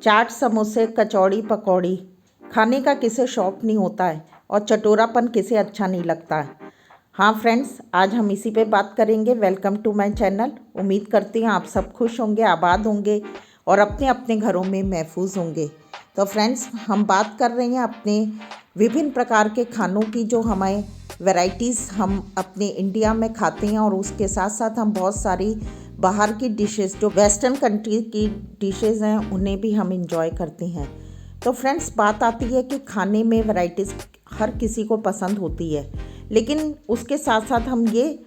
चाट, समोसे, कचौड़ी, पकौड़ी खाने का किसे शौक़ नहीं होता है और चटोरापन किसे अच्छा नहीं लगता है। हाँ फ्रेंड्स, आज हम इसी पे बात करेंगे। Welcome to my channel. उम्मीद करती हूँ आप सब खुश होंगे, आबाद होंगे और अपने अपने घरों में महफूज होंगे। तो फ्रेंड्स, हम बात कर रहे हैं अपने विभिन्न प्रकार के खानों की, जो हमें वैरायटीज़ हम अपने इंडिया में खाते हैं, और उसके साथ साथ हम बहुत सारी बाहर की डिशेस, जो वेस्टर्न कंट्री की डिशेस हैं, उन्हें भी हम इंजॉय करते हैं। तो फ्रेंड्स, बात आती है कि खाने में वैरायटीज़ हर किसी को पसंद होती है, लेकिन उसके साथ साथ हम ये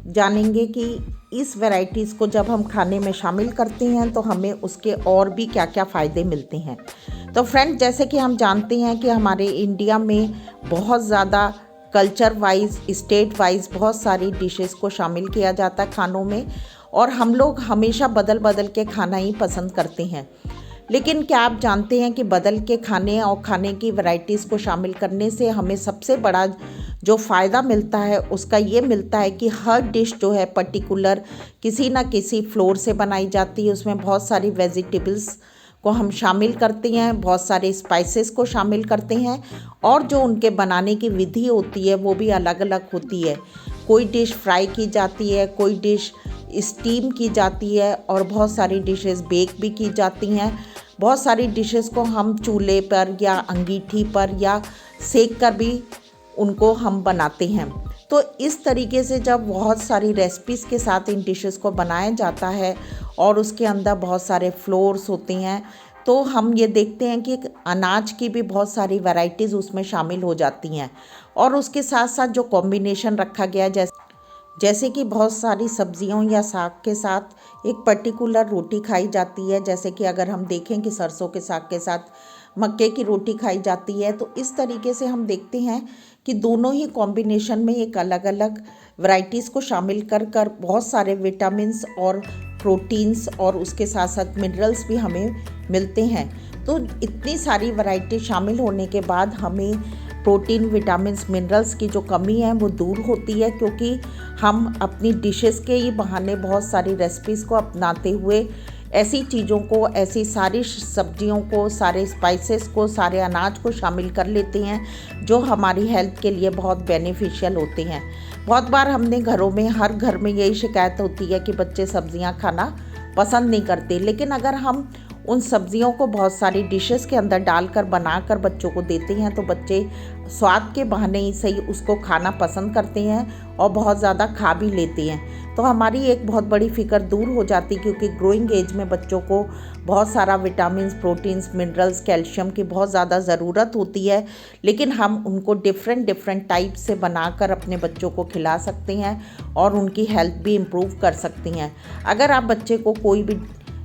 जानेंगे कि इस वैरायटीज़ को जब हम खाने में शामिल करते हैं तो हमें उसके और भी क्या क्या फ़ायदे मिलते हैं। तो फ्रेंड्स, जैसे कि हम जानते हैं कि हमारे इंडिया में बहुत ज़्यादा कल्चर वाइज, स्टेट वाइज बहुत सारी डिशेस को शामिल किया जाता है खानों में, और हम लोग हमेशा बदल बदल के खाना ही पसंद करते हैं। लेकिन क्या आप जानते हैं कि बदल के खाने और खाने की वैरायटीज़ को शामिल करने से हमें सबसे बड़ा जो फ़ायदा मिलता है उसका ये मिलता है कि हर डिश जो है पर्टिकुलर किसी ना किसी फ्लोर से बनाई जाती है। उसमें बहुत सारी वेजिटेबल्स को हम शामिल करते हैं, बहुत सारे स्पाइसेस को शामिल करते हैं, और जो उनके बनाने की विधि होती है वो भी अलग अलग होती है। कोई डिश फ्राई की जाती है, कोई डिश स्टीम की जाती है, और बहुत सारी डिशेस बेक भी की जाती हैं। बहुत सारी डिशेस को हम चूल्हे पर या अंगीठी पर या सेक कर भी उनको हम बनाते हैं। तो इस तरीके से जब बहुत सारी रेसिपीज़ के साथ इन डिशेस को बनाया जाता है और उसके अंदर बहुत सारे फ्लोर्स होते हैं, तो हम ये देखते हैं कि अनाज की भी बहुत सारी वैरायटीज़ उसमें शामिल हो जाती हैं। और उसके साथ साथ जो कॉम्बिनेशन रखा गया है, जैसे कि बहुत सारी सब्जियों या साग के साथ एक पर्टिकुलर रोटी खाई जाती है। जैसे कि अगर हम देखें कि सरसों के साग के साथ मक्के की रोटी खाई जाती है, तो इस तरीके से हम देखते हैं कि दोनों ही कॉम्बिनेशन में एक अलग अलग वैरायटीज़ को शामिल कर कर बहुत सारे विटामिन्स और प्रोटीन्स और उसके साथ साथ मिनरल्स भी हमें मिलते हैं। तो इतनी सारी वैरायटी शामिल होने के बाद हमें प्रोटीन, विटामिन्स, मिनरल्स की जो कमी है वो दूर होती है, क्योंकि हम अपनी डिशेस के ही बहाने बहुत सारी रेसिपीज़ को अपनाते हुए ऐसी चीज़ों को, ऐसी सारी सब्जियों को, सारे स्पाइसेस को, सारे अनाज को शामिल कर लेते हैं जो हमारी हेल्थ के लिए बहुत बेनिफिशियल होते हैं। बहुत बार हमने घरों में, हर घर में यही शिकायत होती है कि बच्चे सब्जियां खाना पसंद नहीं करते, लेकिन अगर हम उन सब्जियों को बहुत सारी डिशेस के अंदर डालकर बनाकर बच्चों को देते हैं तो बच्चे स्वाद के बहाने ही सही उसको खाना पसंद करते हैं और बहुत ज़्यादा खा भी लेते हैं। तो हमारी एक बहुत बड़ी फ़िक्र दूर हो जाती, क्योंकि ग्रोइंग एज में बच्चों को बहुत सारा विटामिन्स, प्रोटीन्स, मिनरल्स, कैल्शियम की बहुत ज़्यादा ज़रूरत होती है। लेकिन हम उनको डिफरेंट टाइप से बनाकर अपने बच्चों को खिला सकते हैं और उनकी हेल्थ भी इम्प्रूव कर सकती हैं। अगर आप बच्चे को कोई भी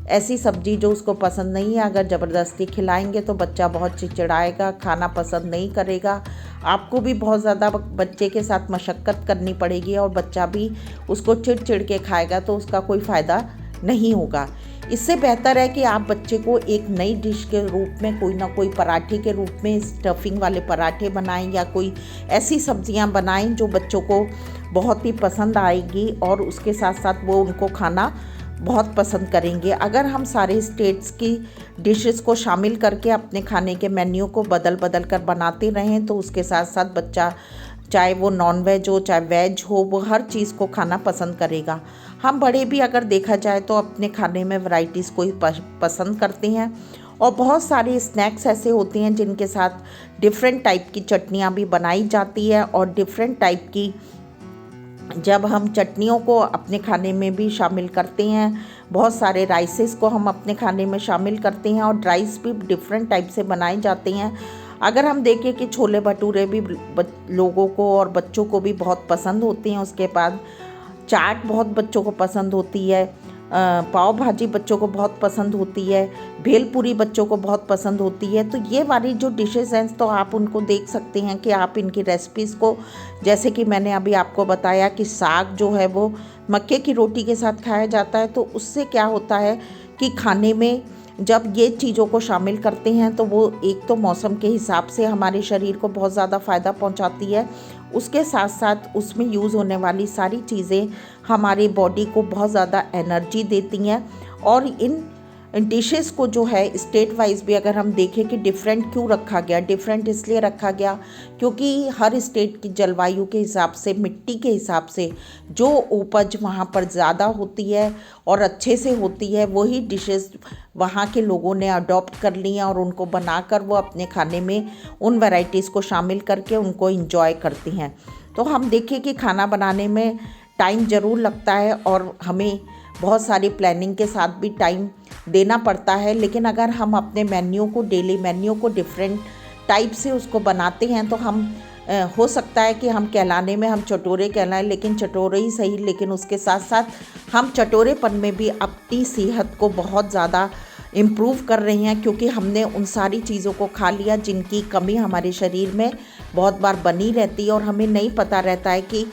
ऐसी सब्जी जो उसको पसंद नहीं है अगर ज़बरदस्ती खिलाएंगे तो बच्चा बहुत चिड़चिड़ाएगा, खाना पसंद नहीं करेगा। आपको भी बहुत ज़्यादा बच्चे के साथ मशक्क़त करनी पड़ेगी और बच्चा भी उसको चिड़ के खाएगा, तो उसका कोई फ़ायदा नहीं होगा। इससे बेहतर है कि आप बच्चे को एक नई डिश के रूप में कोई ना कोई पराठे के रूप में स्टफिंग वाले पराठे बनाएं, या कोई ऐसी सब्जियां बनाएं जो बच्चों को बहुत ही पसंद आएगी और उसके साथ साथ वो उनको खाना बहुत पसंद करेंगे। अगर हम सारे स्टेट्स की डिशेस को शामिल करके अपने खाने के मेन्यू को बदल बदल कर बनाते रहें, तो उसके साथ साथ बच्चा, चाहे वो नॉन वेज हो चाहे वेज हो, वो हर चीज़ को खाना पसंद करेगा। हम बड़े भी अगर देखा जाए तो अपने खाने में वैरायटीज़ को ही पसंद करते हैं, और बहुत सारे स्नैक्स ऐसे होते हैं जिनके साथ डिफरेंट टाइप की चटनियाँ भी बनाई जाती है, और डिफरेंट टाइप की जब हम चटनियों को अपने खाने में भी शामिल करते हैं, बहुत सारे राइसेस को हम अपने खाने में शामिल करते हैं, और राइस भी डिफरेंट टाइप से बनाए जाते हैं। अगर हम देखें कि छोले भटूरे भी लोगों को और बच्चों को भी बहुत पसंद होते हैं, उसके बाद चाट बहुत बच्चों को पसंद होती है, पाव भाजी बच्चों को बहुत पसंद होती है, भेलपूरी बच्चों को बहुत पसंद होती है। तो ये वाली जो डिशेस हैं, तो आप उनको देख सकते हैं कि आप इनकी रेसिपीज़ को, जैसे कि मैंने अभी आपको बताया कि साग जो है वो मक्के की रोटी के साथ खाया जाता है, तो उससे क्या होता है कि खाने में जब ये चीज़ों को शामिल करते हैं तो वो एक तो मौसम के हिसाब से हमारे शरीर को बहुत ज़्यादा फ़ायदा पहुंचाती है, उसके साथ साथ उसमें यूज़ होने वाली सारी चीज़ें हमारी बॉडी को बहुत ज़्यादा एनर्जी देती हैं। और इन डिशेस को जो है स्टेट वाइज भी अगर हम देखें कि डिफरेंट क्यों रखा गया, डिफरेंट इसलिए रखा गया क्योंकि हर स्टेट की जलवायु के हिसाब से, मिट्टी के हिसाब से जो उपज वहाँ पर ज़्यादा होती है और अच्छे से होती है, वही डिशेस वहाँ के लोगों ने अडॉप्ट कर ली हैं और उनको बनाकर वो अपने खाने में उन वैरायटीज़ को शामिल करके उनको इंजॉय करती हैं। तो हम देखें कि खाना बनाने में टाइम ज़रूर लगता है और हमें बहुत सारी प्लानिंग के साथ भी टाइम देना पड़ता है, लेकिन अगर हम अपने मेन्यू को, डेली मेन्यू को डिफरेंट टाइप से उसको बनाते हैं तो हम हो सकता है कि हम कहलाने में हम चटोरे कहलाएं, लेकिन चटोरे ही सही, लेकिन उसके साथ साथ हम चटोरेपन में भी अपनी सेहत को बहुत ज़्यादा इम्प्रूव कर रहे हैं, क्योंकि हमने उन सारी चीज़ों को खा लिया जिनकी कमी हमारे शरीर में बहुत बार बनी रहती है और हमें नहीं पता रहता है कि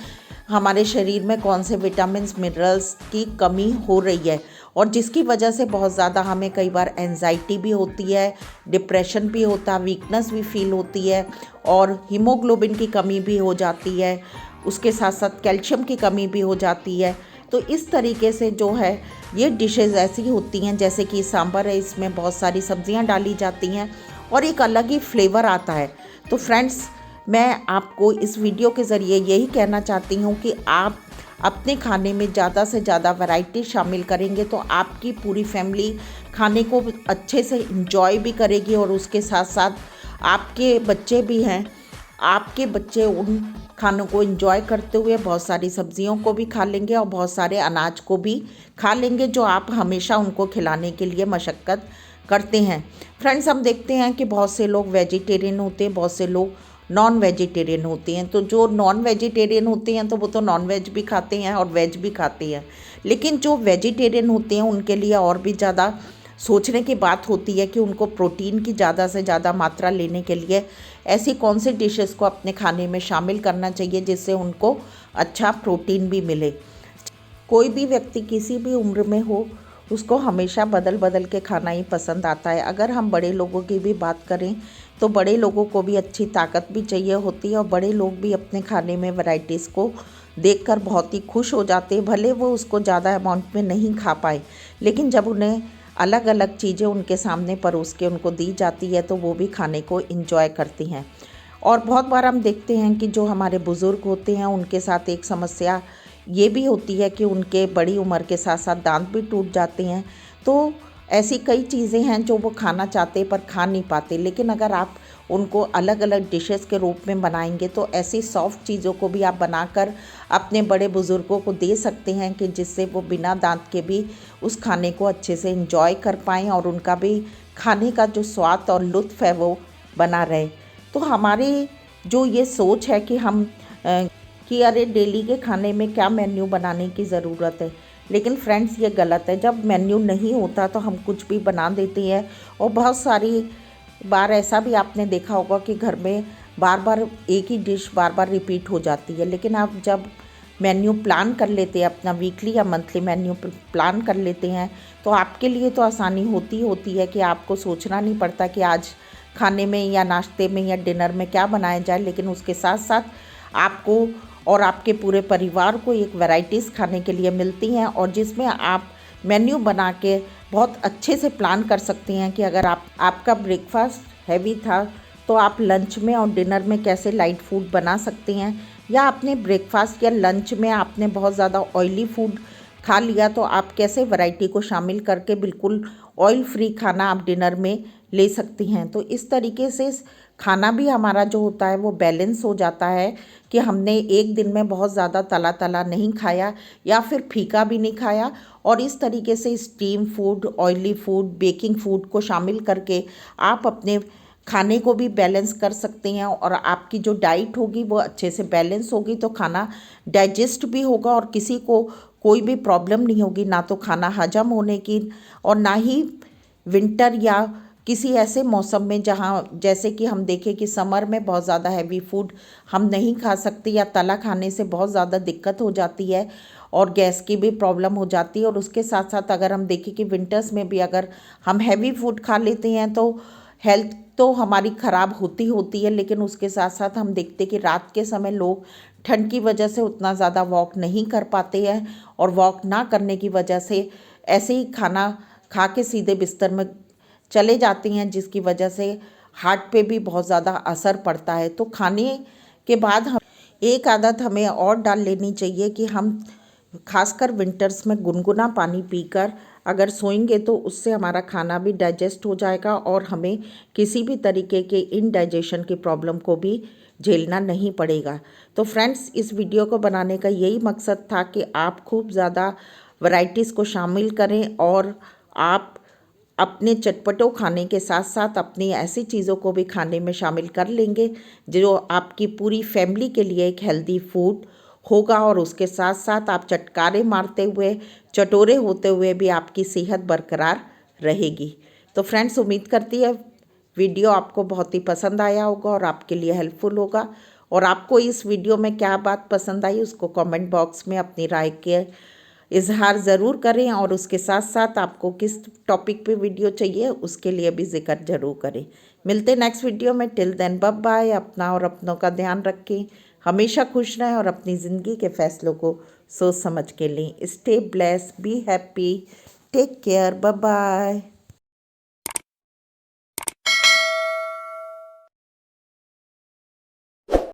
हमारे शरीर में कौन से विटामिन्स, मिनरल्स की कमी हो रही है, और जिसकी वजह से बहुत ज़्यादा हमें कई बार एंजाइटी भी होती है, डिप्रेशन भी होता है, वीकनेस भी फील होती है और हीमोग्लोबिन की कमी भी हो जाती है, उसके साथ साथ कैल्शियम की कमी भी हो जाती है। तो इस तरीके से जो है ये डिशेज़ ऐसी होती हैं, जैसे कि सांभर है, इसमें बहुत सारी सब्जियां डाली जाती हैं और एक अलग ही फ्लेवर आता है। तो फ्रेंड्स, मैं आपको इस वीडियो के ज़रिए यही कहना चाहती हूँ कि आप अपने खाने में ज़्यादा से ज़्यादा वैरायटी शामिल करेंगे तो आपकी पूरी फैमिली खाने को अच्छे से इंजॉय भी करेगी और उसके साथ साथ आपके बच्चे भी हैं, आपके बच्चे उन खानों को एंजॉय करते हुए बहुत सारी सब्जियों को भी खा लेंगे और बहुत सारे अनाज को भी खा लेंगे जो आप हमेशा उनको खिलाने के लिए मशक्क़त करते हैं। फ्रेंड्स, हम देखते हैं कि बहुत से लोग वेजिटेरियन होते हैं, बहुत से लोग नॉन वेजिटेरियन होते हैं। तो जो नॉन वेजिटेरियन होते हैं तो वो तो नॉन वेज भी खाते हैं और वेज भी खाते हैं, लेकिन जो वेजिटेरियन होते हैं उनके लिए और भी ज़्यादा सोचने की बात होती है कि उनको प्रोटीन की ज़्यादा से ज़्यादा मात्रा लेने के लिए ऐसी कौन सी डिशेस को अपने खाने में शामिल करना चाहिए जिससे उनको अच्छा प्रोटीन भी मिले। कोई भी व्यक्ति किसी भी उम्र में हो, उसको हमेशा बदल बदल के खाना ही पसंद आता है। अगर हम बड़े लोगों की भी बात करें तो बड़े लोगों को भी अच्छी ताकत भी चाहिए होती है और बड़े लोग भी अपने खाने में वैरायटीज़ को देखकर बहुत ही खुश हो जाते हैं। भले वो उसको ज़्यादा अमाउंट में नहीं खा पाए, लेकिन जब उन्हें अलग अलग चीज़ें उनके सामने परोस के उनको दी जाती है तो वो भी खाने को एंजॉय करती हैं। और बहुत बार हम देखते हैं कि जो हमारे बुज़ुर्ग होते हैं उनके साथ एक समस्या ये भी होती है कि उनके बड़ी उम्र के साथ साथ दांत भी टूट जाते हैं। तो ऐसी कई चीज़ें हैं जो वो खाना चाहते पर खा नहीं पाते, लेकिन अगर आप उनको अलग अलग डिशेस के रूप में बनाएंगे तो ऐसी सॉफ्ट चीज़ों को भी आप बनाकर अपने बड़े बुज़ुर्गों को दे सकते हैं कि जिससे वो बिना दांत के भी उस खाने को अच्छे से एंजॉय कर पाएँ और उनका भी खाने का जो स्वाद और लुत्फ़ है वो बना रहे। तो हमारी जो ये सोच है कि हम कि अरे डेली के खाने में क्या मेन्यू बनाने की ज़रूरत है, लेकिन फ्रेंड्स ये गलत है। जब मेन्यू नहीं होता तो हम कुछ भी बना देते हैं और बहुत सारी बार ऐसा भी आपने देखा होगा कि घर में बार बार एक ही डिश बार बार रिपीट हो जाती है। लेकिन आप जब मेन्यू प्लान कर लेते हैं, अपना वीकली या मंथली मेन्यू प्लान कर लेते हैं, तो आपके लिए तो आसानी होती है कि आपको सोचना नहीं पड़ता कि आज खाने में या नाश्ते में या डिनर में क्या बनाया जाए, लेकिन उसके साथ साथ आपको और आपके पूरे परिवार को एक वैरायटीज़ खाने के लिए मिलती हैं और जिसमें आप मेन्यू बना के बहुत अच्छे से प्लान कर सकते हैं कि अगर आपका ब्रेकफास्ट हैवी था तो आप लंच में और डिनर में कैसे लाइट फूड बना सकते हैं, या अपने ब्रेकफास्ट या लंच में आपने बहुत ज़्यादा ऑयली फूड खा लिया तो आप कैसे वैरायटी को शामिल करके बिल्कुल ऑयल फ्री खाना आप डिनर में ले सकती हैं। तो इस तरीके से खाना भी हमारा जो होता है वो बैलेंस हो जाता है कि हमने एक दिन में बहुत ज़्यादा तला नहीं खाया या फिर फीका भी नहीं खाया, और इस तरीके से steam food, oily food, baking food को शामिल करके आप अपने खाने को भी बैलेंस कर सकते हैं और आपकी जो डाइट होगी वो अच्छे से बैलेंस होगी तो खाना डाइजेस्ट भी होगा और किसी को कोई भी प्रॉब्लम नहीं होगी, ना तो खाना हजम होने की और ना ही विंटर या किसी ऐसे मौसम में जहाँ जैसे कि हम देखें कि समर में बहुत ज़्यादा हैवी फूड हम नहीं खा सकते या तला खाने से बहुत ज़्यादा दिक्कत हो जाती है और गैस की भी प्रॉब्लम हो जाती है। और उसके साथ साथ अगर हम देखें कि विंटर्स में भी अगर हम हैवी फूड खा लेते हैं तो हेल्थ तो हमारी ख़राब होती है, लेकिन उसके साथ साथ हम देखते कि रात के समय लोग ठंड की वजह से उतना ज़्यादा वॉक नहीं कर पाते हैं और वॉक ना करने की वजह से ऐसे ही खाना खा के सीधे बिस्तर में चले जाती हैं, जिसकी वजह से हार्ट पे भी बहुत ज़्यादा असर पड़ता है। तो खाने के बाद हम एक आदत हमें और डाल लेनी चाहिए कि हम खासकर विंटर्स में गुनगुना पानी पीकर अगर सोएंगे तो उससे हमारा खाना भी डाइजेस्ट हो जाएगा और हमें किसी भी तरीके के इनडाइजेशन की प्रॉब्लम को भी झेलना नहीं पड़ेगा। तो फ्रेंड्स, इस वीडियो को बनाने का यही मकसद था कि आप खूब ज़्यादा वैरायटीज़ को शामिल करें और आप अपने चटपटों खाने के साथ साथ अपनी ऐसी चीज़ों को भी खाने में शामिल कर लेंगे जो आपकी पूरी फैमिली के लिए एक हेल्दी फूड होगा, और उसके साथ साथ आप चटकारे मारते हुए, चटोरे होते हुए भी आपकी सेहत बरकरार रहेगी। तो फ्रेंड्स, उम्मीद करती है वीडियो आपको बहुत ही पसंद आया होगा और आपके लिए हेल्पफुल होगा। और आपको इस वीडियो में क्या बात पसंद आई उसको कमेंट बॉक्स में अपनी राय के इजहार ज़रूर करें, और उसके साथ साथ आपको किस टॉपिक पे वीडियो चाहिए उसके लिए भी जिक्र ज़रूर करें। मिलते नेक्स्ट वीडियो में। Till then bye bye. अपना और अपनों का ध्यान रखें, हमेशा खुश रहें और अपनी ज़िंदगी के फैसलों को सोच समझ के लें। Stay blessed, be happy, take care, bye bye.